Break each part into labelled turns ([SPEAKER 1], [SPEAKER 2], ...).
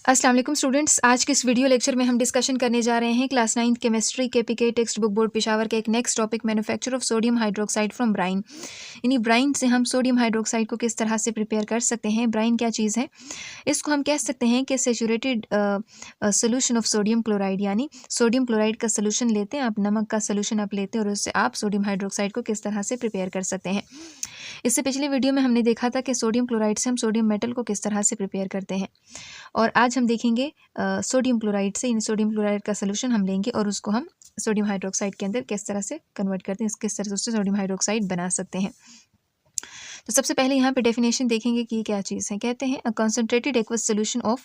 [SPEAKER 1] अस्सलाम वालेकुम स्टूडेंट्स। आज के इस वीडियो लेक्चर में हम डिस्कशन करने जा रहे हैं क्लास 9th केमिस्ट्री के PK text book board Peshawar का एक next topic manufacture of sodium hydroxide from brine. यानी ब्राइन से हम सोडियम हाइड्रोक्साइड को किस तरह से प्रिपेयर कर सकते हैं। ब्राइन क्या चीज़ है? इसको हम कह सकते हैं कि saturated solution of sodium chloride, यानी सोडियम क्लोराइड का सोल्यूशन लेते हैं आप, नमक का सोल्यूशन आप लेते हैं और उससे आप सोडियम हाइड्रोक्साइड को किस तरह से प्रिपेयर कर सकते हैं। इससे पिछले वीडियो में हमने देखा था कि सोडियम क्लोराइड से हम सोडियम मेटल को किस तरह से प्रिपेयर करते हैं, और आज हम देखेंगे सोडियम क्लोराइड से, इन सोडियम क्लोराइड का सोल्यूशन हम लेंगे और उसको हम सोडियम हाइड्रोक्साइड के अंदर किस तरह से कन्वर्ट करते हैं, किस तरह से उससे सोडियम हाइड्रोक्साइड बना सकते हैं। तो सबसे पहले यहाँ पे डेफिनेशन देखेंगे कि ये क्या चीज़ है। कहते हैं a concentrated aqueous solution of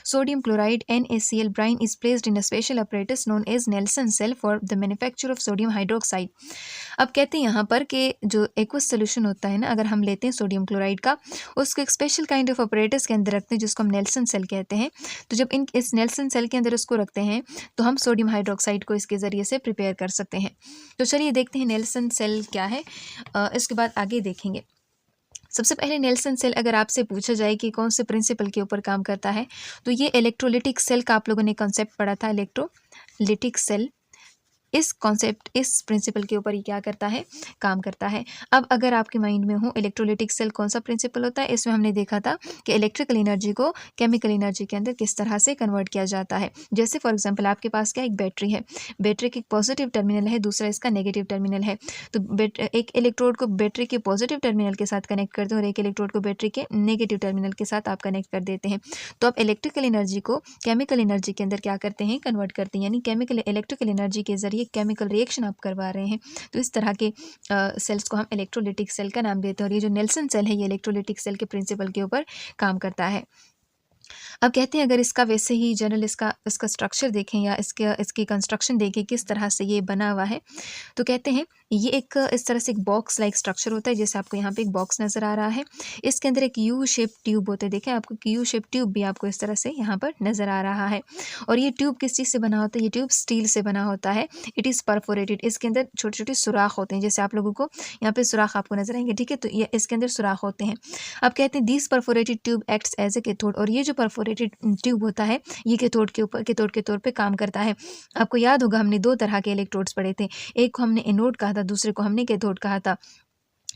[SPEAKER 1] sodium chloride NaCl brine is placed in a special apparatus known as Nelson cell for the manufacture of sodium hydroxide. अब कहते हैं यहाँ पर कि जो एक्वस सोल्यूशन होता है ना, अगर हम लेते हैं सोडियम क्लोराइड का, उसको एक स्पेशल काइंड ऑफ अपरेटस के अंदर रखते हैं जिसको हम नेल्सन सेल कहते हैं। तो जब इस नेल्सन सेल के अंदर उसको रखते हैं तो हम सोडियम हाइड्रोक्साइड को इसके ज़रिए से प्रिपेयर कर सकते हैं। तो चलिए देखते हैं नेल्सन सेल क्या है, इसके बाद आगे देखेंगे। सबसे पहले नेल्सन सेल अगर आपसे पूछा जाए कि कौन से प्रिंसिपल के ऊपर काम करता है, तो ये इलेक्ट्रोलिटिक सेल का आप लोगों ने कॉन्सेप्ट पढ़ा था। इलेक्ट्रोलिटिक सेल, इस कॉन्सेप्ट, इस प्रिंसिपल के ऊपर ही क्या करता है, काम करता है। अब अगर आपके माइंड में हो इलेक्ट्रोलिटिक सेल कौन सा प्रिंसिपल होता है, इसमें हमने देखा था कि इलेक्ट्रिकल एनर्जी को केमिकल एनर्जी के अंदर किस तरह से कन्वर्ट किया जाता है। जैसे फॉर एग्जांपल आपके पास क्या एक बैटरी है, बैटरी की एक पॉजिटिव टर्मिनल है, दूसरा इसका नेगेटिव टर्मिनल है। तो एक इलेक्ट्रोड को बैटरी के पॉजिटिव टर्मिनल के साथ कनेक्ट करते हैं और एक इलेक्ट्रोड को बैटरी के नेगेटिव टर्मिनल के साथ आप कनेक्ट कर देते हैं। तो आप इलेक्ट्रिकल एनर्जी को केमिकल एनर्जी के अंदर क्या करते हैं, कन्वर्ट करते हैं, यानी केमिकल इलेक्ट्रिकल एनर्जी के जरिए केमिकल रिएक्शन आप करवा रहे हैं। तो इस तरह के सेल्स को हम इलेक्ट्रोलिटिक सेल का नाम देते हैं और ये जो नेल्सन सेल है ये इलेक्ट्रोलिटिक सेल के प्रिंसिपल के ऊपर काम करता है। अब कहते हैं अगर इसका वैसे ही जनरल इसका स्ट्रक्चर देखें या इसकी कंस्ट्रक्शन देखें किस तरह से ये बना हुआ है, तो कहते हैं ये एक इस तरह से एक बॉक्स लाइक स्ट्रक्चर होता है। जैसे आपको यहाँ पे एक बॉक्स नज़र आ रहा है, इसके अंदर एक यू शेप ट्यूब होता है। देखें आपको यू शेप ट्यूब भी आपको इस तरह से यहाँ पर नज़र आ रहा है। और ये ट्यूब किस चीज़ से बना होता है, ये ट्यूब स्टील से बना होता है। इट इज़ परफोरेटेड, इसके अंदर छोटे छोटे सुराख होते हैं, जैसे आप लोगों को यहाँ पे सुराख आपको नजर आएंगे, ठीक है। तो ये इसके अंदर सुराख होते हैं। अब कहते हैं this perforated tube acts as a cathode, और ये जो परफोरेटेड ट्यूब होता है ये कैथोड के तौर पे काम करता है। आपको याद होगा हमने दो तरह के इलेक्ट्रोड्स पढ़े थे, एक को हमने एनोड कहा था, दूसरे को हमने कैथोड कहा था।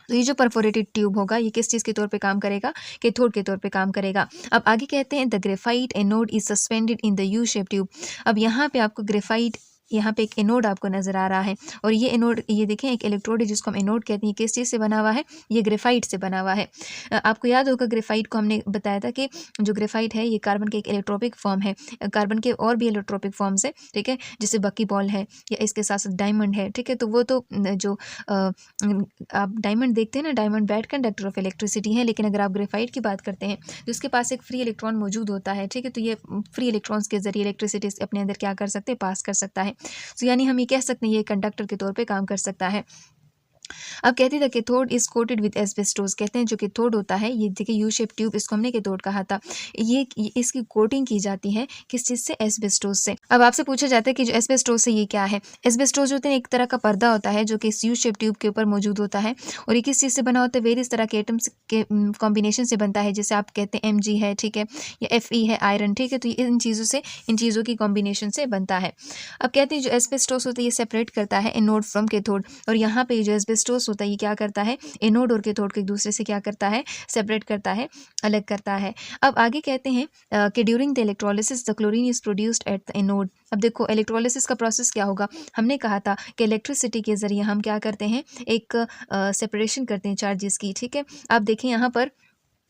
[SPEAKER 1] तो ये जो परफोरेटेड ट्यूब होगा ये किस चीज़ के तौर पे काम करेगा, कैथोड के तौर पे काम करेगा। अब आगे कहते हैं the graphite anode is suspended in the U shape tube. अब यहाँ पे आपको ग्रेफाइट, यहाँ पे एक एनोड आपको नजर आ रहा है और ये एनोड, ये देखें एक इलेक्ट्रोड है जिसको हम एनोड कहते हैं, किस चीज़ से बना हुआ है, ये ग्रेफाइट से बना हुआ है। आपको याद होगा ग्रेफाइट को हमने बताया था कि जो ग्रेफाइट है ये कार्बन के एक इलेक्ट्रोपिक फॉर्म है। कार्बन के और भी इलेक्ट्रोपिक फॉर्म्स है, ठीक है, जैसे बकी बॉल है या इसके साथ साथ डायमंड है, ठीक है। तो वो तो जो आप डायमंड देखते हैं ना, diamond bad conductor of electricity है, लेकिन अगर आप ग्रेफाइट की बात करते हैं तो इसके पास एक फ्री इलेक्ट्रॉन मौजूद होता है, ठीक है। तो ये फ्री इलेक्ट्रॉन्स के जरिए इलेक्ट्रिसिटी अपने अंदर क्या कर सकते हैं, पास कर सकता है। तो यानी हम ये कह सकते हैं ये कंडक्टर के तौर पे काम कर सकता है। अब कहते थे cathode is coated with asbestos. कहते हैं जो कैथोड होता है, ये देखिए यू शेप ट्यूब, इसको हमने कैथोड कहा था, ये इसकी कोटिंग की जाती है किस चीज़ से, एस्बेस्टोस से। अब आपसे पूछा जाता है कि जो एस्बेस्टोस है ये क्या है। एस्बेस्टोस जो होते हैं एक तरह का पर्दा होता है जो कि इस यू शेप ट्यूब के ऊपर मौजूद होता है और ये किस चीज़ से बना होता है, वेरियस तरह के एटम्स के कॉम्बिनेशन से बनता है। जैसे आप कहते हैं Mg है, ठीक है, या Fe है, आयरन, ठीक है। तो ये इन चीज़ों की कॉम्बिनेशन से बनता है। अब कहते हैं जो एस्बेस्टोस होता है ये सेपरेट करता है एनोड फ्रॉम कैथोड, और यहाँ पे जो एस्बेस्टोस होता है ये क्या करता है, एनोड और कैथोड को एक दूसरे से क्या करता है, सेपरेट करता है, अलग करता है। अब आगे कहते हैं कि during the electrolysis the chlorine is produced at the anode. अब देखो इलेक्ट्रोलिसिस का प्रोसेस क्या होगा, हमने कहा था कि इलेक्ट्रिसिटी के जरिए हम क्या करते हैं, एक सेपरेशन करते हैं चार्जेस की, ठीक है। आप देखें यहाँ पर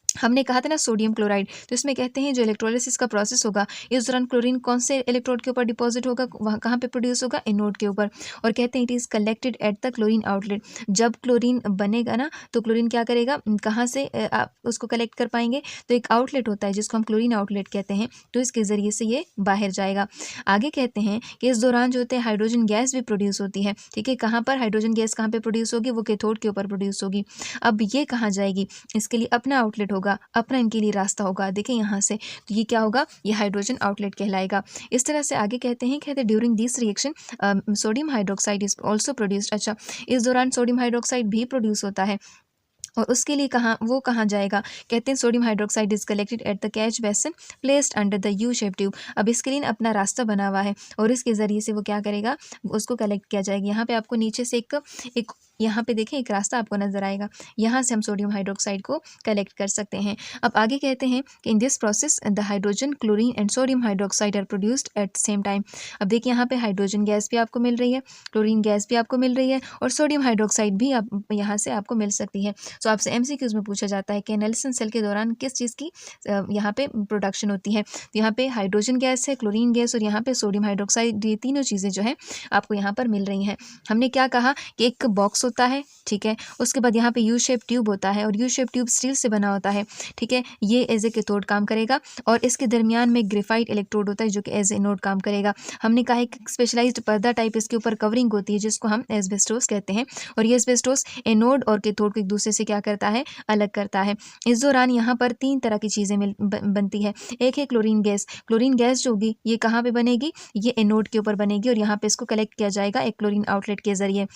[SPEAKER 1] हमने कहा था ना सोडियम क्लोराइड, तो इसमें कहते हैं जो इलेक्ट्रोलिसिस का प्रोसेस होगा इस दौरान क्लोरीन कौन से इलेक्ट्रोड के ऊपर डिपॉजिट होगा, वहाँ कहाँ पे प्रोड्यूस होगा, एनोड के ऊपर। और कहते हैं it is collected at the chlorine outlet. जब क्लोरीन बनेगा ना तो क्लोरीन क्या करेगा, कहाँ से आप उसको कलेक्ट कर पाएंगे, तो एक आउटलेट होता है जिसको हम क्लोरीन आउटलेट कहते हैं, तो इसके ज़रिए से ये बाहर जाएगा। आगे कहते हैं कि इस दौरान जो होते हैं हाइड्रोजन गैस भी प्रोड्यूस होती है, ठीक है। कहाँ पर हाइड्रोजन गैस कहाँ पर प्रोड्यूस होगी, वो कैथोड के ऊपर प्रोड्यूस होगी। अब ये कहाँ जाएगी, इसके लिए अपना आउटलेट होगा, अपना इनके लिए रास्ता होगा। देखें यहाँ से, तो ये क्या होगा, ये हाइड्रोजन आउटलेट कहलाएगा। इस तरह से आगे कहते हैं during this reaction sodium hydroxide is also produced. अच्छा, इस दौरान सोडियम हाइड्रोक्साइड भी प्रोड्यूस होता है। और उसके लिए कहाँ जाएगा, कहते हैं sodium hydroxide is collected at the catch basin placed under the U shape tube. अब इसके लिए अपना रास्ता बना हुआ है और इसके ज़रिए से वो क्या करेगा, उसको कलेक्ट किया जाएगा। यहाँ पे आपको नीचे से एक यहाँ पे देखें एक रास्ता आपको नजर आएगा, यहाँ से हम सोडियम हाइड्रोक्साइड को कलेक्ट कर सकते हैं। अब आगे कहते हैं कि in this process the hydrogen, chlorine and sodium hydroxide are produced at same time. अब देखिए यहाँ पे हाइड्रोजन गैस भी आपको मिल रही है, क्लोरीन गैस भी आपको मिल रही है और सोडियम हाइड्रोक्साइड भी आप यहाँ से आपको मिल सकती है। तो आपसे एमसीक्यूज में पूछा जाता है कि नेल्सन सेल के दौरान किस चीज़ की यहाँ पे प्रोडक्शन होती है। तो यहाँ पे हाइड्रोजन गैस है, क्लोरीन गैस और यहाँ पे सोडियम हाइड्रोक्साइड, ये तीनों चीज़ें जो है आपको यहाँ पर मिल रही हैं। हमने क्या कहा कि एक बॉक्स होता है, ठीक है, उसके बाद यहाँ पे यू शेप ट्यूब होता है और यू शेप ट्यूब स्टील से बना होता है, ठीक है, ये एज ए कैथोड काम करेगा और इसके दरमियान में ग्रेफाइट इलेक्ट्रोड होता है जो कि एज ए एनोड काम करेगा। हमने कहा एक स्पेशलाइज्ड पर्दा टाइप इसके ऊपर कवरिंग होती है जिसको हम एस्बेस्टोस कहते हैं और ये एस्बेस्टोस एनोड और कैथोड को एक दूसरे से क्या करता है, अलग करता है। इस दौरान यहाँ पर 3 तरह की चीज़ें बनती है। एक है क्लोरीन गैस। क्लोरीन गैस जो होगी ये कहाँ पे बनेगी, ये एनोड के ऊपर बनेगी और यहाँ पे इसको कलेक्ट किया जाएगा एक क्लोरीन आउटलेट के जरिए।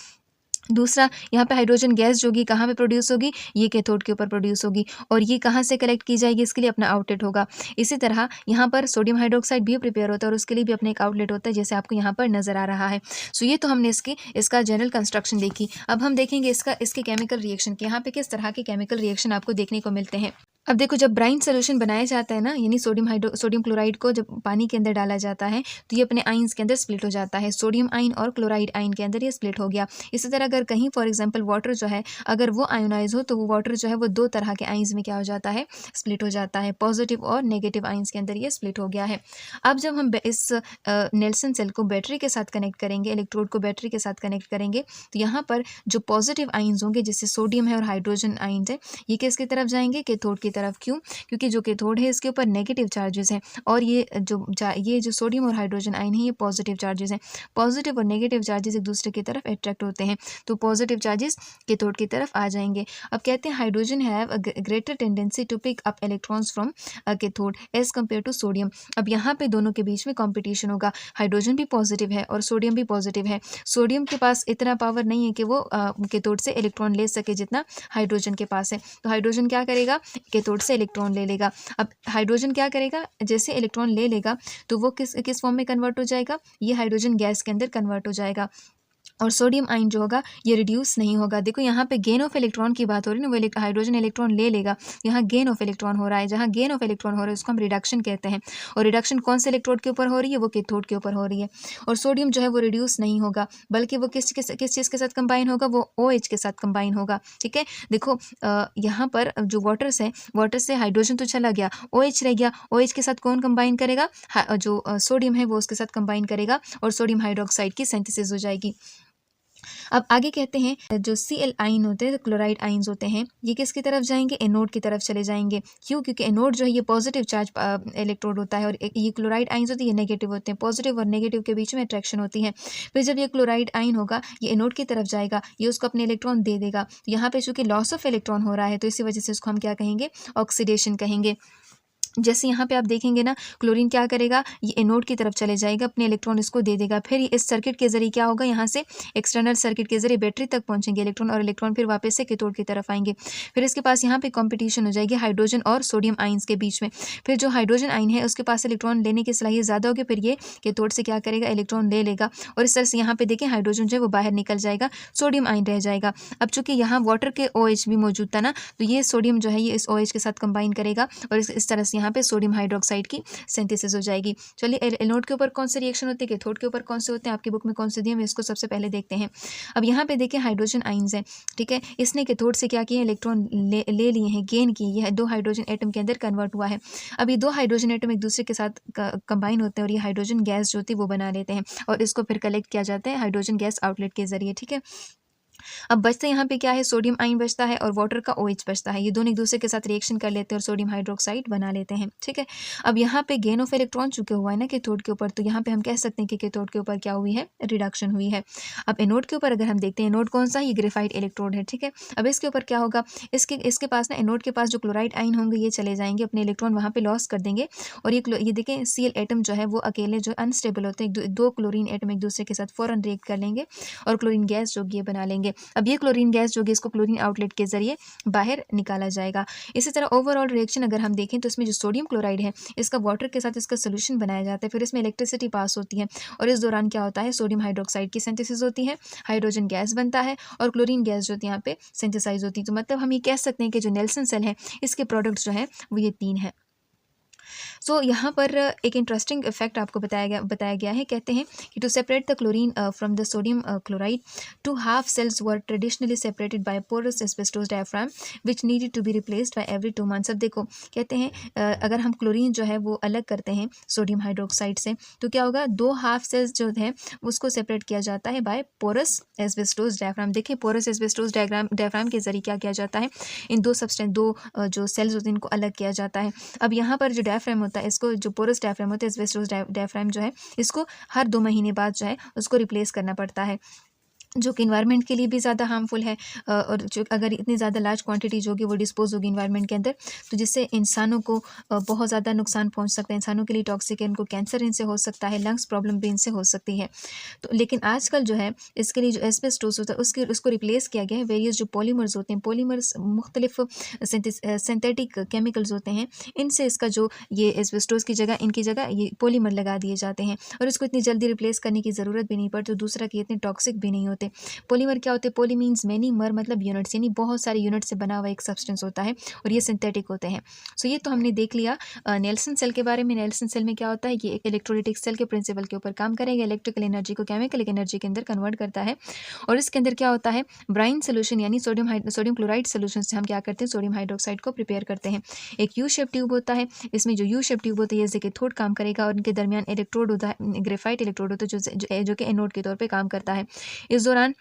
[SPEAKER 1] दूसरा, यहाँ पे हाइड्रोजन गैस जो होगी कहाँ पे प्रोड्यूस होगी, ये कैथोड के ऊपर प्रोड्यूस होगी और ये कहाँ से कलेक्ट की जाएगी, इसके लिए अपना आउटलेट होगा। इसी तरह यहाँ पर सोडियम हाइड्रोक्साइड भी प्रिपेयर होता है और उसके लिए भी अपना एक आउटलेट होता है जैसे आपको यहाँ पर नजर आ रहा है। सो ये तो हमने इसका जनरल कंस्ट्रक्शन देखी। अब हम देखेंगे इसके केमिकल रिएक्शन के, यहाँ पे किस तरह के केमिकल रिएक्शन आपको देखने को मिलते हैं। अब देखो जब ब्राइन सोल्यूशन बनाया जाता है ना, यानी सोडियम क्लोराइड को जब पानी के अंदर डाला जाता है तो ये अपने आइंस के अंदर स्प्लिट हो जाता है, सोडियम आइन और क्लोराइड आइन के अंदर ये स्प्लिट हो गया। इसी तरह अगर कहीं फॉर एग्जांपल वाटर जो है अगर वो आयोनाइज हो तो वो वाटर जो है वो 2 तरह के आइंस में क्या हो जाता है, स्प्लिट हो जाता है, पॉजिटिव और नेगेटिव आइंस के अंदर ये स्प्लिट हो गया है। अब जब हम इस नेल्सन सेल को बैटरी के साथ कनेक्ट करेंगे, इलेक्ट्रोड को बैटरी के साथ कनेक्ट करेंगे तो यहाँ पर जो पॉजिटिव आइंस होंगे जैसे सोडियम है और हाइड्रोजन आइंस है, ये किसकी तरफ जाएंगे, कैथोड की तरफ। क्यों, क्योंकि जो कैथोड है इसके ऊपर नेगेटिव चार्जेस हैं और ये जो सोडियम और हाइड्रोजन आयन है ये पॉजिटिव चार्जेस हैं। पॉजिटिव और नेगेटिव चार्जेस एक दूसरे की तरफ अट्रैक्ट होते हैं तो पॉजिटिव चार्जेस कैथोड की तरफ आ जाएंगे। अब कहते हैं hydrogen have a greater tendency to pick up electrons from cathode as compare to sodium. अब यहाँ पे दोनों के बीच में कॉम्पिटिशन होगा, हाइड्रोजन भी पॉजिटिव है और सोडियम भी पॉजिटिव है। सोडियम के पास इतना पावर नहीं है कि वो कैथोड से इलेक्ट्रॉन ले सके जितना हाइड्रोजन के पास है, तो हाइड्रोजन क्या करेगा, कैथोड से इलेक्ट्रॉन ले लेगा। अब हाइड्रोजन क्या करेगा, जैसे इलेक्ट्रॉन ले लेगा तो वो किस फॉर्म में कन्वर्ट हो जाएगा, ये हाइड्रोजन गैस के अंदर कन्वर्ट हो जाएगा और सोडियम आयन जो होगा ये रिड्यूस नहीं होगा। देखो यहाँ पे गेन ऑफ इलेक्ट्रॉन की बात हो रही है ना, वो हाइड्रोजन इलेक्ट्रॉन ले लेगा, यहाँ गेन ऑफ इलेक्ट्रॉन हो रहा है। जहाँ गेन ऑफ इलेक्ट्रॉन हो रहा है उसको हम रिडक्शन कहते हैं और रिडक्शन कौन से इलेक्ट्रोड के ऊपर हो रही है, वो कैथोड के ऊपर हो रही है। और सोडियम जो है वो रिड्यूस नहीं होगा बल्कि वो किस चीज़ के साथ कंबाइन होगा, वो OH के साथ कंबाइन होगा। ठीक है, देखो यहाँ पर जो वाटर्स है, वाटर से हाइड्रोजन तो चला गया, OH रह गया, OH के साथ कौन कंबाइन करेगा, जो सोडियम है वो उसके साथ कंबाइन करेगा और सोडियम हाइड्रोक्साइड की सिंथेसिस हो जाएगी। अब आगे कहते हैं जो Cl आइन होते हैं, क्लोराइड आइंस होते हैं, ये किसकी तरफ जाएंगे, एनोड की तरफ चले जाएंगे। क्यों, क्योंकि एनोड जो है ये पॉजिटिव चार्ज इलेक्ट्रोड होता है और ये क्लोराइड आइंस होती है ये नेगेटिव होते हैं। पॉजिटिव और नेगेटिव के बीच में अट्रैक्शन होती है। फिर जब ये क्लोराइड आइन होगा ये एनोड की तरफ जाएगा, ये उसको अपने इलेक्ट्रॉन दे देगा। तो यहाँ पे चूंकि लॉस ऑफ इलेक्ट्रॉन हो रहा है तो इसी वजह से इसको हम क्या कहेंगे, ऑक्सीडेशन कहेंगे। जैसे यहाँ पे आप देखेंगे ना, क्लोरीन क्या करेगा, ये एनोड की तरफ चले जाएगा, अपने इलेक्ट्रॉन इसको दे देगा। फिर इस सर्किट के जरिए क्या होगा, यहाँ से एक्सटर्नल सर्किट के जरिए बैटरी तक पहुँचेंगे इलेक्ट्रॉन और इलेक्ट्रॉन फिर वापस से कैथोड की तरफ आएंगे। फिर इसके पास यहाँ पे कंपटीशन हो जाएगी हाइड्रोजन और सोडियम आइंस के बीच में। फिर जो हाइड्रोजन आइन है उसके पास इलेक्ट्रॉन लेने की सलाहियत ज़्यादा होगी, फिर ये कैथोड से क्या करेगा, इलेक्ट्रॉन ले लेगा और इस तरह से यहाँ पे देखें हाइड्रोजन जो है वो बाहर निकल जाएगा, सोडियम आइन रह जाएगा। अब चूंकि यहाँ वाटर के OH भी मौजूद था ना, तो ये सोडियम जो है ये इस OH के साथ कंबाइन करेगा और इस तरह से यहाँ पे सोडियम हाइड्रोक्साइड की सिंथेसिस हो जाएगी। चलिए एनोड के ऊपर कौन से रिएक्शन होते हैं, कैथोड के ऊपर कौन से होते हैं, आपकी बुक में कौन से दिए हैं इसको सबसे पहले देखते हैं। अब यहाँ पे देखें हाइड्रोजन आइंस है, ठीक है, इसने कैथोड से क्या किया, इलेक्ट्रॉन ले लिए हैं, गेन की, यह 2 हाइड्रोजन एटम के अंदर कन्वर्ट हुआ है। अब ये 2 हाइड्रोजन एटम एक दूसरे के साथ कंबाइन होते हैं और ये हाइड्रोजन गैस जो होती है वो बना लेते हैं और इसको फिर कलेक्ट किया जाता है हाइड्रोजन गैस आउटलेट के जरिए। ठीक है, अब बचता यहाँ पे क्या है, सोडियम आइन बचता है और वाटर का OH बचता है। ये दोनों एक दूसरे के साथ रिएक्शन कर लेते हैं और सोडियम हाइड्रोक्साइड बना लेते हैं। ठीक है, अब यहाँ पे गेन ऑफ इलेक्ट्रॉन चुके हुआ है ना कैथोड के ऊपर, तो यहाँ पे हम कह सकते हैं कि कैथोड के ऊपर क्या हुई है, रिडक्शन हुई है। अब एनोड के ऊपर अगर हम देखते हैं, एनोड कौन सा है, ये ग्रेफाइट इलेक्ट्रोड है। ठीक है, अब इसके ऊपर क्या होगा, इसके पास ना, एनोड के पास जो क्लोराइड आइन होंगे ये चले जाएंगे, अपने इलेक्ट्रॉन वहाँ पे लॉस कर देंगे और ये देखें Cl एटम जो है वो अकेले जो अनस्टेबल होते हैं, 2 क्लोरीन एटम एक दूसरे के साथ फौरन रिएक्ट कर लेंगे और क्लोरीन गैस जो ये बना लेंगे। करेंगे। अब ये क्लोरीन गैस जो होगी इसको क्लोरीन आउटलेट के ज़रिए बाहर निकाला जाएगा। इसी तरह ओवरऑल रिएक्शन अगर हम देखें तो इसमें जो सोडियम क्लोराइड है इसका वाटर के साथ इसका सोल्यूशन बनाया जाता है, फिर इसमें इलेक्ट्रिसिटी पास होती है और इस दौरान क्या होता है, सोडियम हाइड्रोक्साइड की सिंथेसिस होती है, हाइड्रोजन गैस बनता है और क्लोरीन गैस जो होती है यहाँ पे सिंथेसाइज होती है। तो मतलब हम ये कह सकते हैं कि जो नेल्सन सेल है इसके प्रोडक्ट्स जो है वो ये 3 हैं। सो यहाँ पर एक इंटरेस्टिंग इफेक्ट आपको बताया गया है। कहते हैं कि to separate the chlorine from the sodium chloride, 2 half cells were traditionally separated by porous asbestos diaphragm which needed to be replaced by every 2 months. अब देखो कहते हैं अगर हम क्लोरीन जो है वो अलग करते हैं सोडियम हाइड्रोक्साइड से तो क्या होगा, 2 हाफ सेल्स जो है उसको सेपरेट किया जाता है बाय पोरस एस्बेस्टोस डायफ्राम। देखिए पोरस एस्बेस्टोस डायफ्राम के जरिए क्या किया जाता है, इन दो जो सेल्स होते हैं इनको अलग किया जाता है। अब यहाँ पर जो डायफ्राम होता है इसको, जो पोरस डायफ्राम होता है एस्बेस्टोस डायफ्राम जो है इसको हर 2 महीने बाद जो है उसको रिप्लेस करना पड़ता है, जो कि इन्वायरमेंट के लिए भी ज़्यादा हार्मफुल है। और जो अगर इतनी ज़्यादा लार्ज क्वांटिटी जो होगी वो डिस्पोज होगी इन्वायरमेंट के अंदर तो जिससे इंसानों को बहुत ज़्यादा नुकसान पहुंच सकता है, इंसानों के लिए टॉक्सिक है, उनको कैंसर इनसे हो सकता है, लंग्स प्रॉब्लम भी इनसे हो सकती है। तो लेकिन आजकल जो है इसके लिए जो एस्बेस्टोस होता है उसको रिप्लेस किया गया है वेरियस जो पॉलीमर्स होते हैं, पॉलीमर्स मुख्तलिफ सिंथेटिक केमिकल्स होते हैं, इनसे इसका जो ये एस्बेस्टोस की जगह इनकी जगह ये पॉलीमर लगा दिए जाते हैं और इसको इतनी जल्दी रिप्लेस करने की ज़रूरत भी नहीं पड़ती। दूसरा कि इतने टॉक्सिक भी नहीं होते। पॉलीमर क्या होते हैं, पॉली मीन्स मैनी, मर मतलब यूनिट्स, यानी बहुत सारे यूनिट से बना हुआ एक सब्सटेंस होता है और ये सिंथेटिक होते हैं। सो ये तो हमने देख लिया नेल्सन सेल के बारे में। नेल्सन सेल में क्या होता है, ये एक इलेक्ट्रोलिटिक सेल के प्रिंसिपल के ऊपर काम करेगा, इलेक्ट्रिकल एनर्जी को केमिकल एनर्जी के अंदर कन्वर्ट करता है और इसके अंदर क्या होता है, ब्राइन सोल्यूशन यानी सोडियम क्लोराइड सोल्यूशन से हम क्या करते हैं, सोडियम हाइड्रोक्साइड को प्रिपेयर करते हैं। एक यू शेप ट्यूब होता है, इसमें जो यू शेप ट्यूब होता है जैसे कि थोट काम करेगा और इनके दरमियान इलेक्ट्रोड होता है, ग्रेफाइट इलेक्ट्रोड होता है जो कि एनोड के तौर पर काम करता है। इस दौरान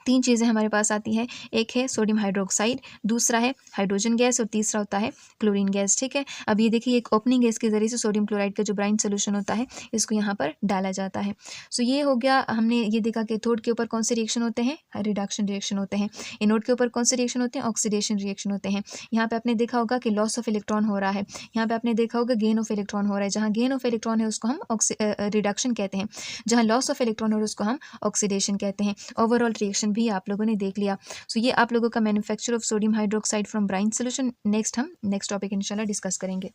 [SPEAKER 1] 3 चीज़ें हमारे पास आती हैं, एक है सोडियम हाइड्रोक्साइड, दूसरा है हाइड्रोजन गैस और तीसरा होता है क्लोरीन गैस। ठीक है, अब ये देखिए एक ओपनिंग गैस के ज़रिए से सोडियम क्लोराइड का जो ब्राइन सोल्यूशन होता है इसको यहाँ पर डाला जाता है। सो ये हो गया, हमने ये देखा कि थोट के ऊपर कौन से रिएक्शन होते हैं, रिडक्शन रिएक्शन होते हैं। एनोड के ऊपर कौन से रिएक्शन होते हैं, ऑक्सीडेशन रिएक्शन होते हैं। यहाँ पे आपने देखा होगा कि लॉस ऑफ इलेक्ट्रॉन हो रहा है, यहाँ पे आपने देखा होगा गेन ऑफ इलेक्ट्रॉन हो रहा है। जहाँ गेन ऑफ इलेक्ट्रॉन है उसको हम रिडक्शन कहते हैं, जहाँ लॉस ऑफ इलेक्ट्रॉन है उसको हम ऑक्सीडेशन कहते हैं। ओवरऑल रिएक्शन भी आप लोगों ने देख लिया। सो ये आप लोगों का manufacture of sodium hydroxide from brine solution. Next हम नेक्स्ट टॉपिक इंशाल्लाह डिस्कस करेंगे।